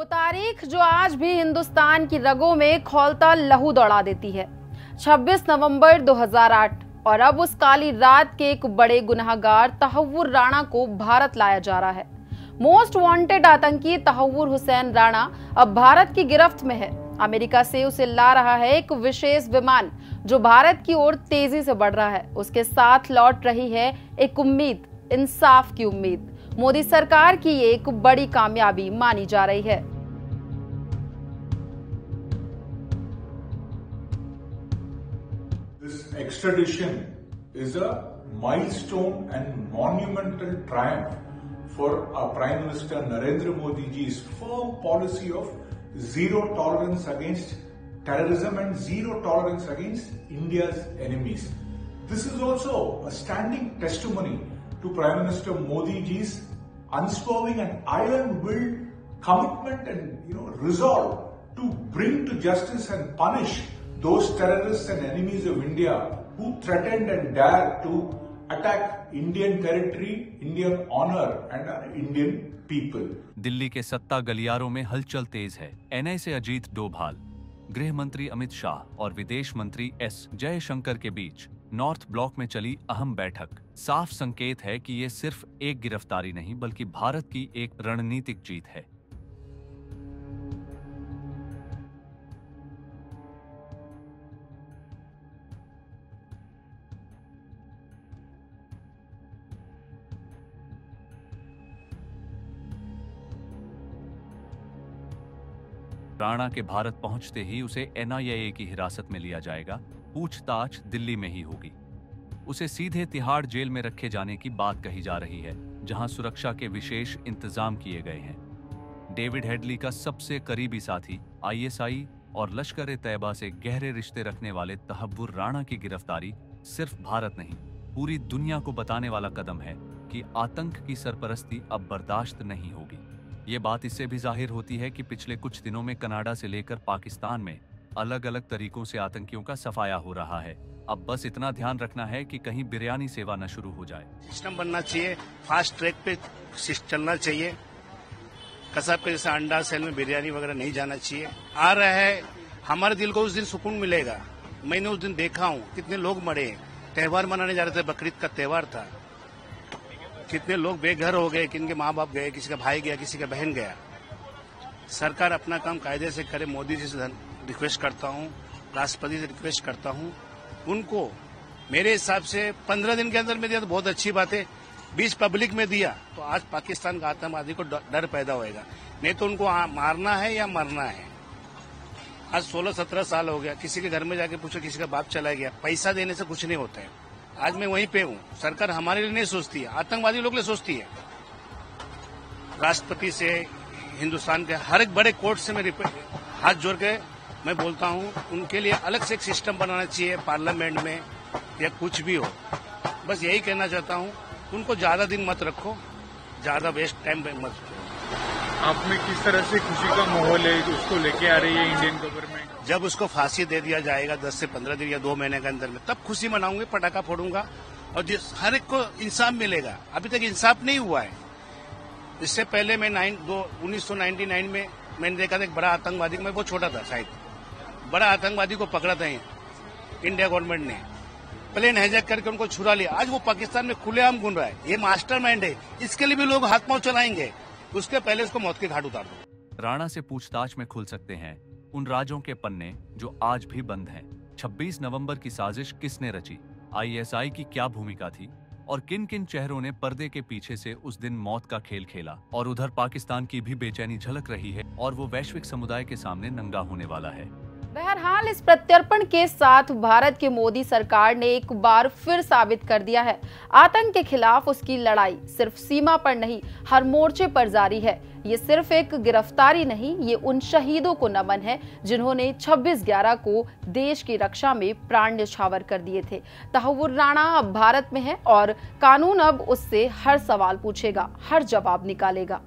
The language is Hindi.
वो तारीख जो आज भी हिंदुस्तान की रगों में खौलता लहू दौड़ा देती है। 26 नवंबर 2008 और अब उस काली रात के एक बड़े गुनहगार तहव्वुर राणा को भारत लाया जा रहा है। मोस्ट वांटेड आतंकी तहव्वुर हुसैन राणा अब भारत की गिरफ्त में है। अमेरिका से उसे ला रहा है एक विशेष विमान जो भारत की ओर तेजी से बढ़ रहा है। उसके साथ लौट रही है एक उम्मीद, इंसाफ की उम्मीद। मोदी सरकार की ये एक बड़ी कामयाबी मानी जा रही है। This extradition is a milestone and monumental triumph for our Prime Minister Narendra Modi ji's firm policy of zero tolerance against terrorism and zero tolerance against India's enemies. This is also a standing testimony to Prime Minister Modi ji's unswerving and iron-willed commitment and resolve to bring to justice and punish those terrorists and enemies of India who threatened and dared to attack Indian territory, Indian honor and our Indian people. Delhi के सत्ता गलियारों में हलचल तेज है। एनआई से अजीत डोभाल, गृह मंत्री अमित शाह और विदेश मंत्री एस जयशंकर के बीच नॉर्थ ब्लॉक में चली अहम बैठक साफ संकेत है कि ये सिर्फ एक गिरफ्तारी नहीं बल्कि भारत की एक रणनीतिक जीत है। राणा के भारत पहुंचते ही उसे एनआईए की हिरासत में लिया जाएगा। पूछताछ दिल्ली में ही होगी। उसे सीधे तिहाड़ जेल में रखे जाने की बात कही जा रही है, जहां सुरक्षा के विशेष इंतजाम किए गए हैं। डेविड हेडली का सबसे करीबी साथी, आईएसआई और लश्कर-ए-तैयबा से गहरे रिश्ते रखने वाले तहव्वुर राणा की गिरफ्तारी सिर्फ भारत नहीं, पूरी दुनिया को बताने वाला कदम है कि आतंक की सरपरस्ती अब बर्दाश्त नहीं होगी। ये बात इससे भी जाहिर होती है कि पिछले कुछ दिनों में कनाडा से लेकर पाकिस्तान में अलग अलग तरीकों से आतंकियों का सफाया हो रहा है। अब बस इतना ध्यान रखना है कि कहीं बिरयानी सेवा न शुरू हो जाए। सिस्टम बनना चाहिए, फास्ट ट्रैक पे चलना चाहिए। कसाब के जैसे अंडा सेल में बिरयानी वगैरह नहीं जाना चाहिए। आ रहा है, हमारे दिल को उस दिन सुकून मिलेगा। मैंने उस दिन देखा हूँ कितने लोग मरे, त्योहार मनाने जा रहे थे, बकरीद का त्योहार था। कितने लोग बेघर हो गए, किनके माँ बाप गए, किसी का भाई गया, किसी का बहन गया। सरकार अपना काम कायदे से करे। मोदी जी से रिक्वेस्ट करता हूँ, राष्ट्रपति से रिक्वेस्ट करता हूँ, उनको मेरे हिसाब से 15 दिन के अंदर में दिया तो बहुत अच्छी बात है। 20 पब्लिक में दिया तो आज पाकिस्तान का आतंकवादी को डर पैदा होएगा। नहीं तो उनको मारना है या मरना है। आज 16-17 साल हो गया, किसी के घर में जाके पूछो, किसी का बाप चला गया। पैसा देने से कुछ नहीं होता है। आज मैं वहीं पे हूँ। सरकार हमारे लिए नहीं सोचती है, आतंकवादी लोग लिए सोचती है। राष्ट्रपति से, हिंदुस्तान के हर एक बड़े कोर्ट से मैं हाथ जोड़ के मैं बोलता हूँ, उनके लिए अलग से एक सिस्टम बनाना चाहिए, पार्लियामेंट में या कुछ भी हो। बस यही कहना चाहता हूँ, उनको ज्यादा दिन मत रखो, ज्यादा वेस्ट टाइम मत रखो। आप में किस तरह से खुशी का माहौल है उसको लेके आ रही है इंडियन गवर्नमेंट? जब उसको फांसी दे दिया जाएगा 10 से 15 दिन या 2 महीने के अंदर में, तब खुशी मनाऊंगे, पटाखा फोड़ूंगा और हर एक को इंसाफ मिलेगा। अभी तक इंसाफ नहीं हुआ है। इससे पहले मैं 1999 में मैंने देखा था एक बड़ा आतंकवादी, मैं बहुत छोटा था शायद, बड़ा आतंकवादी को पकड़ा था इंडिया गवर्नमेंट ने, प्लेन हाईजैक करके उनको छुड़ा लिया। आज वो पाकिस्तान में खुलेआम घूम रहा है। ये मास्टरमाइंड है, इसके लिए भी लोग हाथ पांव चलाएंगे। उसके पहले उसको मौत के घाट उतार दो। राणा से पूछताछ में खुल सकते हैं उन राजों के पन्ने जो आज भी बंद हैं। 26 नवंबर की साजिश किसने रची, आईएसआई की क्या भूमिका थी और किन किन चेहरों ने पर्दे के पीछे से उस दिन मौत का खेल खेला। और उधर पाकिस्तान की भी बेचैनी झलक रही है और वो वैश्विक समुदाय के सामने नंगा होने वाला है। बहरहाल इस प्रत्यर्पण के साथ भारत की मोदी सरकार ने एक बार फिर साबित कर दिया है, आतंक के खिलाफ उसकी लड़ाई सिर्फ सीमा पर नहीं, हर मोर्चे पर जारी है। ये सिर्फ एक गिरफ्तारी नहीं, ये उन शहीदों को नमन है जिन्होंने 26/11 को देश की रक्षा में प्राण न्यौछावर कर दिए थे। तहव्वुर राणा अब भारत में है और कानून अब उससे हर सवाल पूछेगा, हर जवाब निकालेगा।